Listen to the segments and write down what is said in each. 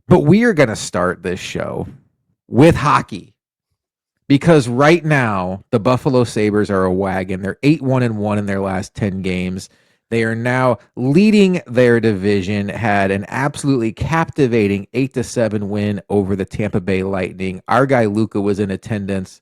But we are going to start this show with hockey because right now the Buffalo Sabres are a wagon. They're 8-1-1 in their last 10 games. They are now leading their division, had an absolutely captivating 8-7 win over the Tampa Bay Lightning. Our guy Luca was in attendance.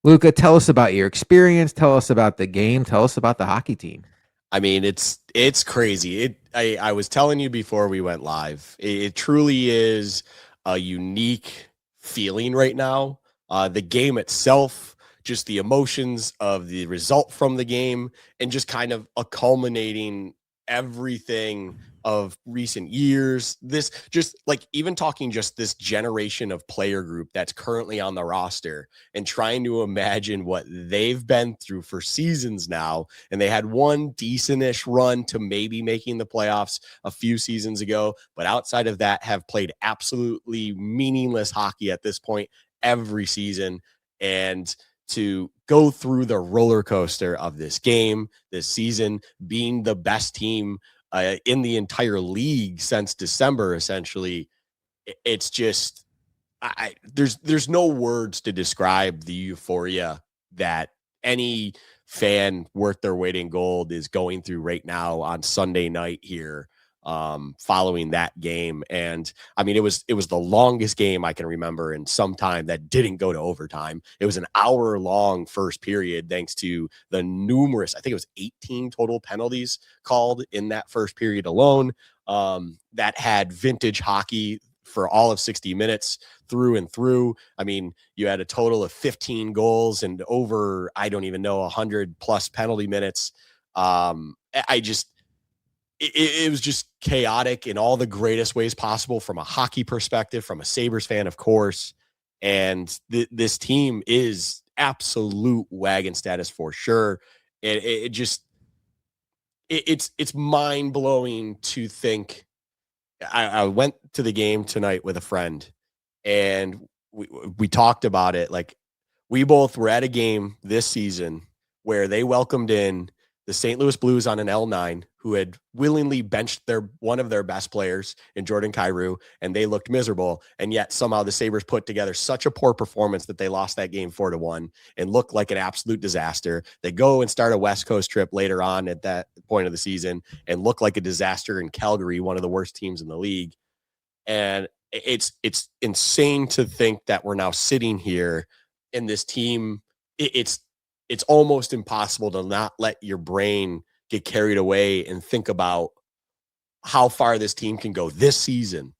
Luca, tell us about your experience. Tell us about the game. Tell us about the hockey team. I mean, it's crazy. I was telling you before we went live. It truly is a unique feeling right now. The game itself, just the emotions of the result from the game, and just kind of a culminating everything of recent years. This just like even talking just this generation of player group that's currently on the roster and trying to imagine what they've been through for seasons now. And they had one decentish run to maybe making the playoffs a few seasons ago, but outside of that have played absolutely meaningless hockey at this point every season. And to go through the roller coaster of this game, this season, being the best team in the entire league since December, essentially, it's just there's no words to describe the euphoria that any fan worth their weight in gold is going through right now on Sunday night here, following that game. And I mean, it was the longest game I can remember in some time that didn't go to overtime. It was an hour long first period, thanks to the numerous, I think it was 18 total penalties called in that first period alone. That had vintage hockey for all of 60 minutes through and through. I mean, you had a total of 15 goals and over, I don't even know, 100 plus penalty minutes. I just, it was just chaotic in all the greatest ways possible from a hockey perspective, from a Sabres fan, of course. And this team is absolute wagon status for sure. It just, it's mind blowing to think. I went to the game tonight with a friend, and we talked about it. Like, we both were at a game this season where they welcomed in the St. Louis Blues on an L9 who had willingly benched one of their best players in Jordan Kyrou, and they looked miserable. And yet somehow the Sabres put together such a poor performance that they lost that game 4-1 and looked like an absolute disaster. They go and start a West Coast trip later on at that point of the season and look like a disaster in Calgary, one of the worst teams in the league. And it's insane to think that we're now sitting here in this team. It's almost impossible to not let your brain get carried away and think about how far this team can go this season.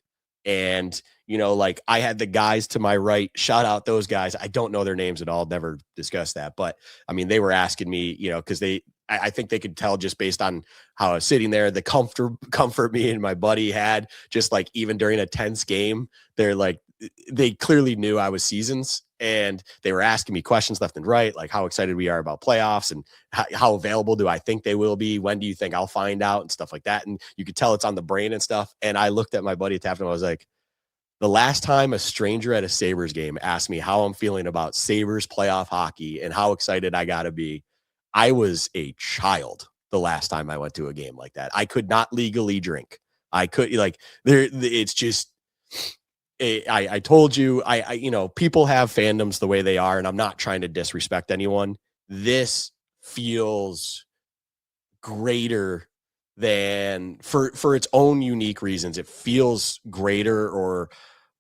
And, like, I had the guys to my right, shout out those guys. I don't know their names at all. Never discussed that. But I mean, they were asking me, because I think they could tell just based on how I was sitting there, the comfort me and my buddy had, just like even during a tense game, they clearly knew I was seasons, and they were asking me questions left and right, like how excited we are about playoffs and how available do I think they will be? When do you think I'll find out, and stuff like that. And you could tell it's on the brain and stuff. And I looked at my buddy at Taft and I was like, the last time a stranger at a Sabres game asked me how I'm feeling about Sabres playoff hockey and how excited I got to be, I was a child the last time I went to a game like that. I could not legally drink. I could, like, it's just, I told you, people have fandoms the way they are, and I'm not trying to disrespect anyone. This feels greater than, for its own unique reasons. It feels greater or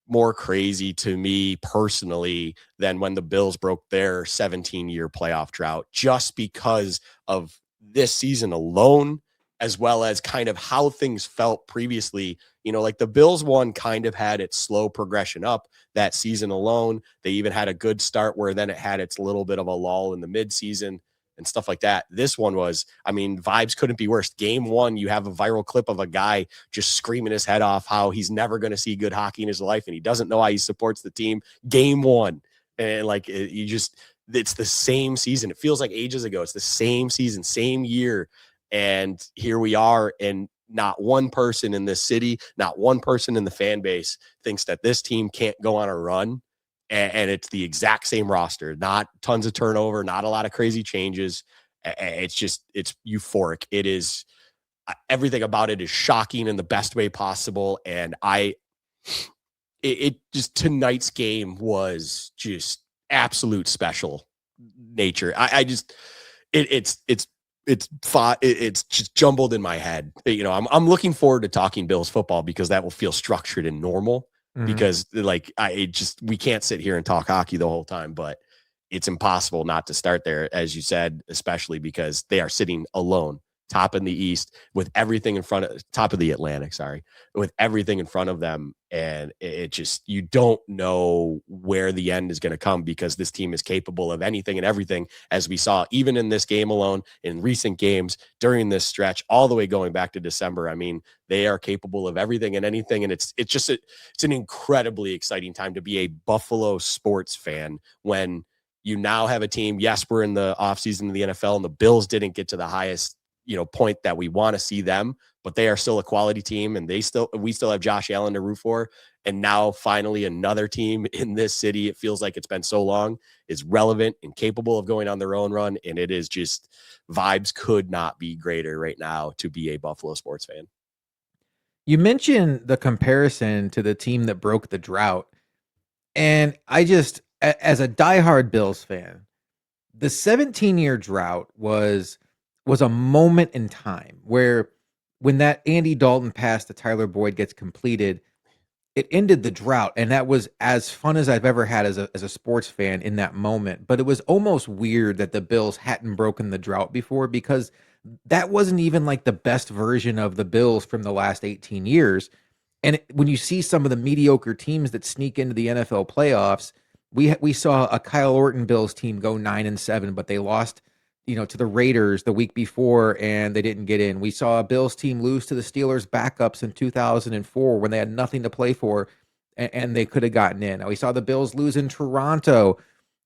more crazy to me personally than when the Bills broke their 17-year playoff drought, just because of this season alone, as well as kind of how things felt previously. Like the Bills one kind of had its slow progression up that season alone. They even had a good start where then it had its little bit of a lull in the midseason and stuff like that. This one was, I mean, vibes couldn't be worse. Game one, you have a viral clip of a guy just screaming his head off how he's never going to see good hockey in his life and he doesn't know how he supports the team. Game one. And like, it's the same season. It feels like ages ago. It's the same season, same year. And here we are. And not one person in this city, not one person in the fan base thinks that this team can't go on a run. And it's the exact same roster, not tons of turnover, not a lot of crazy changes. It's euphoric. It is, everything about it is shocking in the best way possible. And it just tonight's game was just absolute special nature. I just it's just jumbled in my head. I'm looking forward to talking Bills football because that will feel structured and normal. Mhm. Because like we can't sit here and talk hockey the whole time, but it's impossible not to start there, as you said, especially because they are sitting alone, top in the East, with everything in front of top of the Atlantic, sorry, with everything in front of them. And it just, you don't know where the end is going to come because this team is capable of anything and everything, as we saw even in this game alone, in recent games during this stretch, all the way going back to December. I mean, they are capable of everything and anything. And it's an incredibly exciting time to be a Buffalo sports fan when you now have a team. Yes, we're in the offseason of the NFL, and the Bills didn't get to the highest, point that we want to see them, but they are still a quality team, and we still have Josh Allen to root for. And now finally another team in this city, it feels like it's been so long, is relevant and capable of going on their own run. And it is just, vibes could not be greater right now to be a Buffalo sports fan. You mentioned the comparison to the team that broke the drought, and I just, as a diehard Bills fan, the 17-year drought was a moment in time where when that Andy Dalton pass to Tyler Boyd gets completed, it ended the drought, and that was as fun as I've ever had as a sports fan in that moment. But it was almost weird that the Bills hadn't broken the drought before, because that wasn't even like the best version of the Bills from the last 18 years. And when you see some of the mediocre teams that sneak into the NFL playoffs, we saw a Kyle Orton Bills team go 9-7, but they lost, to the Raiders the week before, and they didn't get in. We saw a Bills team lose to the Steelers backups in 2004 when they had nothing to play for, and they could have gotten in. We saw the Bills lose in Toronto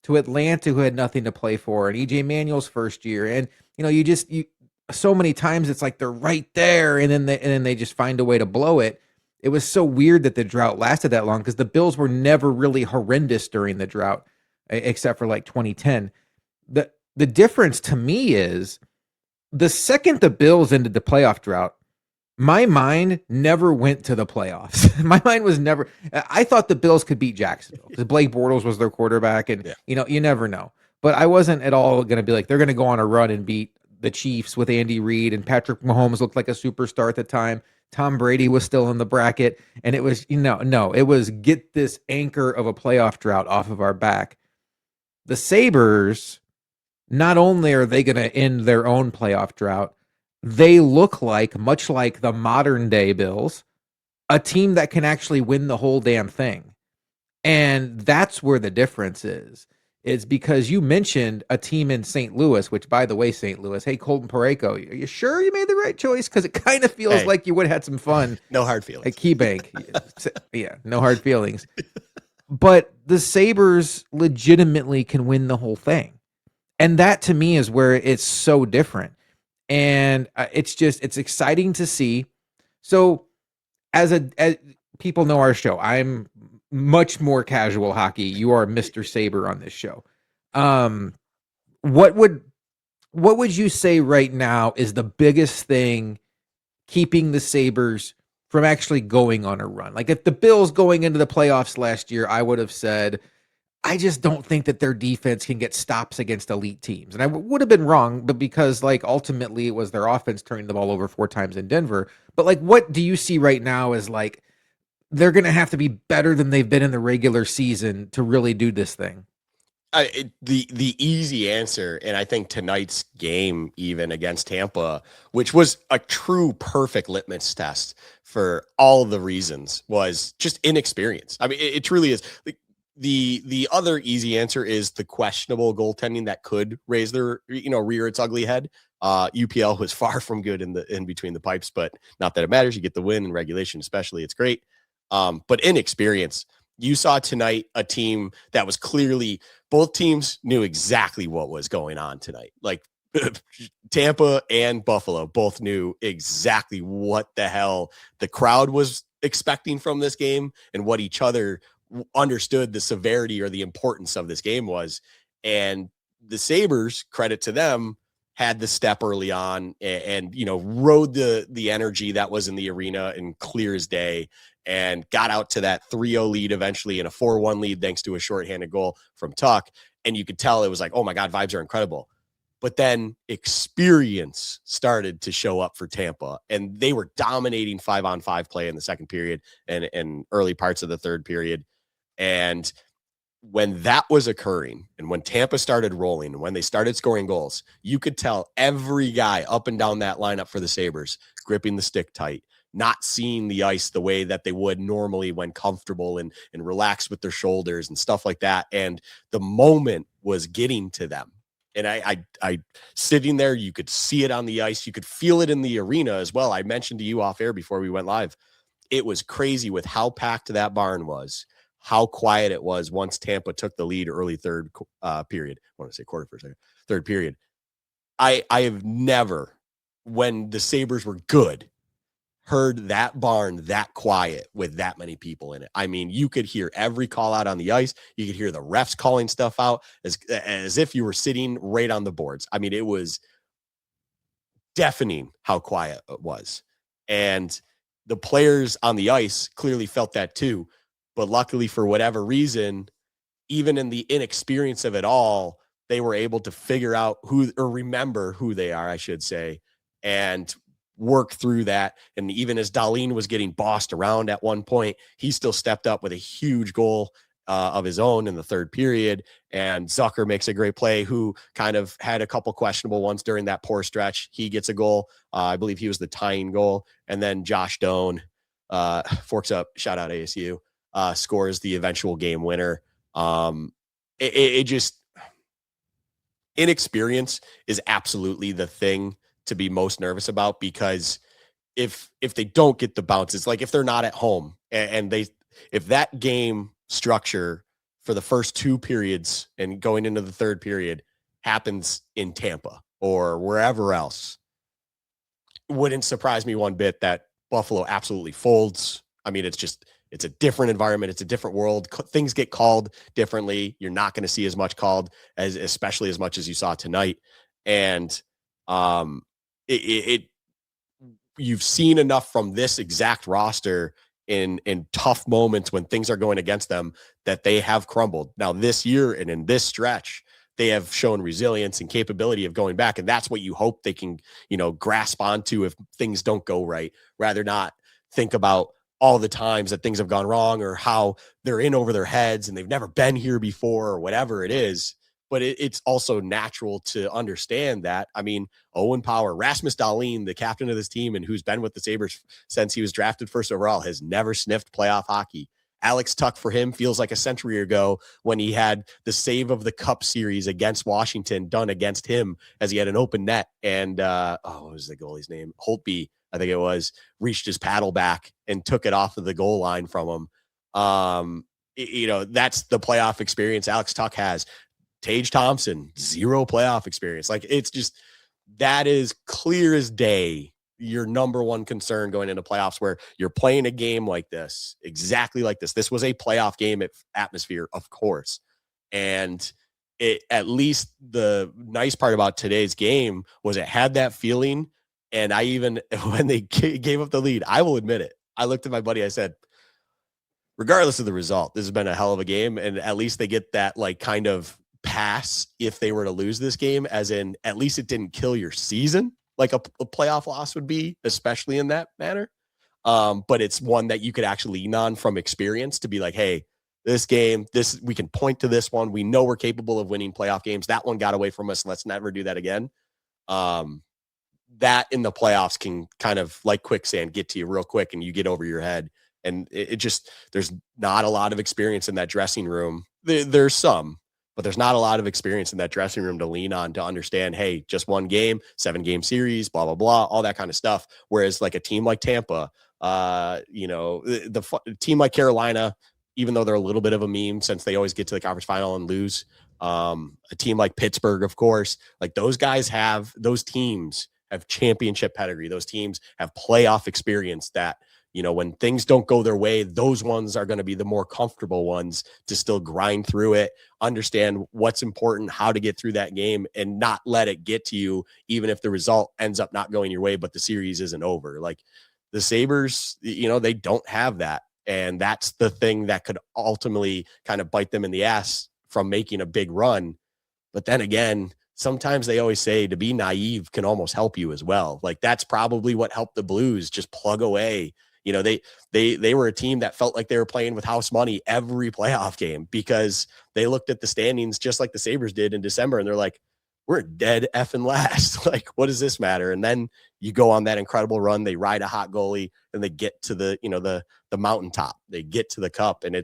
to Atlanta, who had nothing to play for, and EJ Manuel's first year. And you so many times it's like they're right there, and then they just find a way to blow it. It was so weird that the drought lasted that long, because the Bills were never really horrendous during the drought, except for like 2010. The difference to me is the second the Bills ended the playoff drought, my mind never went to the playoffs. My mind was never. I thought the Bills could beat Jacksonville because Blake Bortles was their quarterback, and Yeah. you never know. But I wasn't at all going to be like they're going to go on a run and beat the Chiefs with Andy Reid, and Patrick Mahomes looked like a superstar at the time. Tom Brady was still in the bracket, and it was no, it was get this anchor of a playoff drought off of our back. The Sabres, not only are they going to end their own playoff drought, they look like, much like the modern day Bills, a team that can actually win the whole damn thing. And that's where the difference is. It's because you mentioned a team in St. Louis, which, by the way, St. Louis, hey, Colton Parayko, are you sure you made the right choice? Because it kind of feels Hey, like you would have had some fun no hard at feelings. KeyBank. Yeah, no hard feelings. But the Sabres legitimately can win the whole thing. And that to me is where it's so different. And it's exciting to see. So as people know our show, I'm much more casual hockey. You are Mr. Saber on this show. Um, what would you say right now is the biggest thing keeping the Sabres from actually going on a run? Like if the Bills going into the playoffs last year, I would have said, I just don't think that their defense can get stops against elite teams. And I would have been wrong, but because like ultimately it was their offense turning the ball over 4 times in Denver. But like, what do you see right now as like they're going to have to be better than they've been in the regular season to really do this thing? The easy answer, and I think tonight's game, even against Tampa, which was a true perfect litmus test for all the reasons, was just inexperience. I mean, it truly is. Like, the other easy answer is the questionable goaltending that could raise their rear its ugly head. UPL was far from good in between the pipes, but not that it matters. You get the win in regulation, especially. It's great. But inexperience. You saw tonight a team that was clearly, both teams knew exactly what was going on tonight. Like Tampa and Buffalo both knew exactly what the hell the crowd was expecting from this game and what each other understood the severity or the importance of this game was. And the Sabres, credit to them, had the step early on and rode the energy that was in the arena and clear as day. and got out to that 3-0 lead eventually and a 4-1 lead thanks to a shorthanded goal from Tuck. And you could tell it was like, oh my God, vibes are incredible. But then experience started to show up for Tampa, and they were dominating 5-on-5 play in the second period and early parts of the third period. And when that was occurring and when Tampa started rolling and when they started scoring goals, you could tell every guy up and down that lineup for the Sabres gripping the stick tight, not seeing the ice the way that they would normally when comfortable and relaxed with their shoulders and stuff like that. And the moment was getting to them. And I sitting there, you could see it on the ice. You could feel it in the arena as well. I mentioned to you off air before we went live. It was crazy with how packed that barn was, how quiet it was once Tampa took the lead early third period. I want to say quarter for a second. Third period. I have never, when the Sabres were good, heard that barn that quiet with that many people in it. I mean, you could hear every call out on the ice. You could hear the refs calling stuff out as if you were sitting right on the boards. I mean, it was deafening how quiet it was. And the players on the ice clearly felt that too. But luckily, for whatever reason, even in the inexperience of it all, they were able to figure out who, or remember who they are, I should say, and work through that. And even as Dahlin was getting bossed around at one point, he still stepped up with a huge goal of his own in the third period. And Zucker makes a great play, who kind of had a couple questionable ones during that poor stretch. He gets a goal. I believe he was the tying goal. And then Josh Doan forks up, shout out ASU, scores the eventual game winner. It just, inexperience is absolutely the thing to be most nervous about, because if they don't get the bounces, like if they're not at home and if that game structure for the first two periods and going into the third period happens in Tampa or wherever else, wouldn't surprise me one bit that Buffalo absolutely folds. I mean, it's a different environment. It's a different world. Things get called differently. You're not going to see as much called especially as much as you saw tonight. And you've seen enough from this exact roster in tough moments when things are going against them that they have crumbled. Now this year and in this stretch, they have shown resilience and capability of going back. And that's what you hope they can, grasp onto if things don't go right, rather not think about all the times that things have gone wrong or how they're in over their heads and they've never been here before or whatever it is. But it's also natural to understand that. I mean, Owen Power, Rasmus Dahlin, the captain of this team and who's been with the Sabres since he was drafted first overall, has never sniffed playoff hockey. Alex Tuck, for him, feels like a century ago when he had the save of the Cup series against Washington done against him as he had an open net. And, what was the goalie's name? Holtby, I think it was, reached his paddle back and took it off of the goal line from him. That's the playoff experience Alex Tuck has. Tage Thompson, zero playoff experience. Like, it's just, that is clear as day your number one concern going into playoffs, where you're playing a game like this, exactly like this. This was a playoff game atmosphere, of course. And at least the nice part about today's game was it had that feeling. And I even, when they gave up the lead, I will admit it, I looked at my buddy, I said, regardless of the result, this has been a hell of a game. And at least they get that like kind of pass if they were to lose this game, as in at least it didn't kill your season like a playoff loss would be, especially in that manner. But it's one that you could actually lean on from experience to be like, hey, this game, we can point to this one. We know we're capable of winning playoff games. That one got away from us. Let's never do that again. That in the playoffs can kind of like quicksand get to you real quick and you get over your head. And it just, there's not a lot of experience in that dressing room. There's some, but there's not a lot of experience in that dressing room to lean on to understand, hey, just one game, 7-game series, blah, blah, blah, all that kind of stuff. Whereas like a team like Tampa, the team like Carolina, even though they're a little bit of a meme since they always get to the conference final and lose, a team like Pittsburgh, of course, like those teams have championship pedigree. Those teams have playoff experience that, when things don't go their way, those ones are going to be the more comfortable ones to still grind through it, understand what's important, how to get through that game, and not let it get to you, even if the result ends up not going your way, but the series isn't over. Like the Sabres, they don't have that. And that's the thing that could ultimately kind of bite them in the ass from making a big run. But then again, sometimes they always say to be naive can almost help you as well. Like that's probably what helped the Blues just plug away. You know, they were a team that felt like they were playing with house money every playoff game because they looked at the standings just like the Sabres did in December, and they're like, we're dead effing last. Like, what does this matter? And then you go on that incredible run. They ride a hot goalie and they get to the mountaintop. They get to the cup, and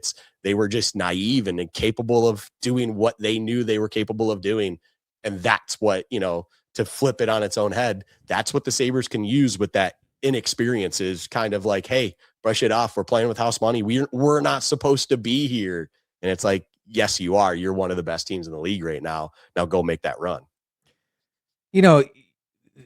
they were just naive and incapable of doing what they knew they were capable of doing. And that's what, to flip it on its own head, that's what the Sabres can use with that inexperience is kind of like, hey, brush it off. We're playing with house money. We're not supposed to be here. And it's like, yes, you are. You're one of the best teams in the league right now. Now go make that run. You know,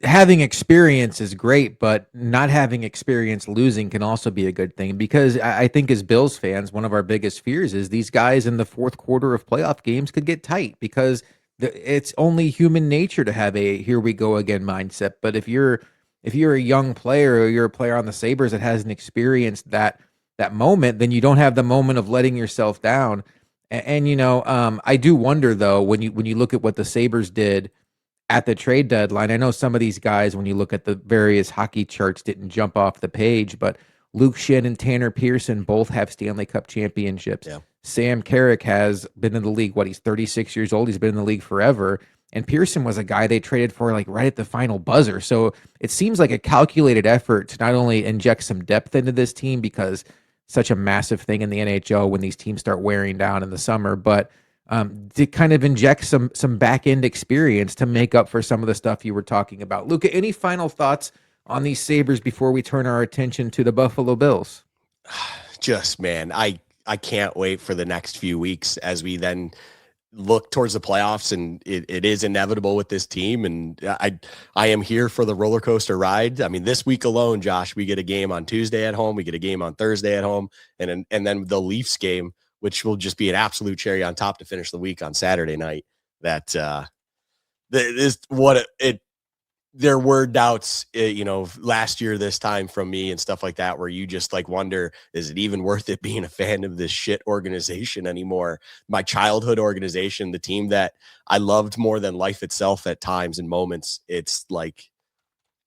having experience is great, but not having experience losing can also be a good thing because I think as Bills fans, one of our biggest fears is these guys in the fourth quarter of playoff games could get tight because it's only human nature to have a here we go again mindset. But if you're a young player or you're a player on the Sabres that hasn't experienced that moment, then you don't have the moment of letting yourself down. And I do wonder though when you look at what the Sabres did at the trade deadline. I know some of these guys, when you look at the various hockey charts, didn't jump off the page, but Luke Schenn and Tanner Pearson both have Stanley Cup championships. Yeah. Sam Carrick has been in the league. He's 36 years old. He's been in the league forever. And Pearson was a guy they traded for like right at the final buzzer. So it seems like a calculated effort to not only inject some depth into this team because such a massive thing in the NHL when these teams start wearing down in the summer, but to kind of inject some back end experience to make up for some of the stuff you were talking about. Luca, any final thoughts on these Sabres before we turn our attention to the Buffalo Bills? Just man, I can't wait for the next few weeks as we then look towards the playoffs, and it is inevitable with this team. And I am here for the roller coaster ride. I mean, this week alone, Josh, we get a game on Tuesday at home, we get a game on Thursday at home, and then the Leafs game, which will just be an absolute cherry on top to finish the week on Saturday night. That is what it there were doubts, last year this time from me and stuff like that, where you just like wonder, is it even worth it being a fan of this shit organization anymore? My childhood organization, the team that I loved more than life itself at times and moments. It's like,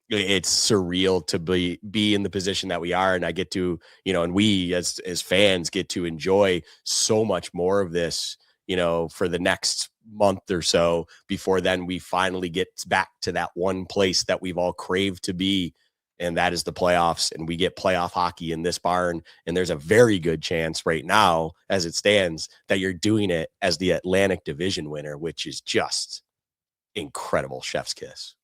it's surreal to be in the position that we are. And I get to, and we as fans get to enjoy so much more of this, for the next month or so before then we finally get back to that one place that we've all craved to be, and that is the playoffs. And we get playoff hockey in this barn, and there's a very good chance right now as it stands that you're doing it as the Atlantic Division winner, which is just incredible. Chef's kiss.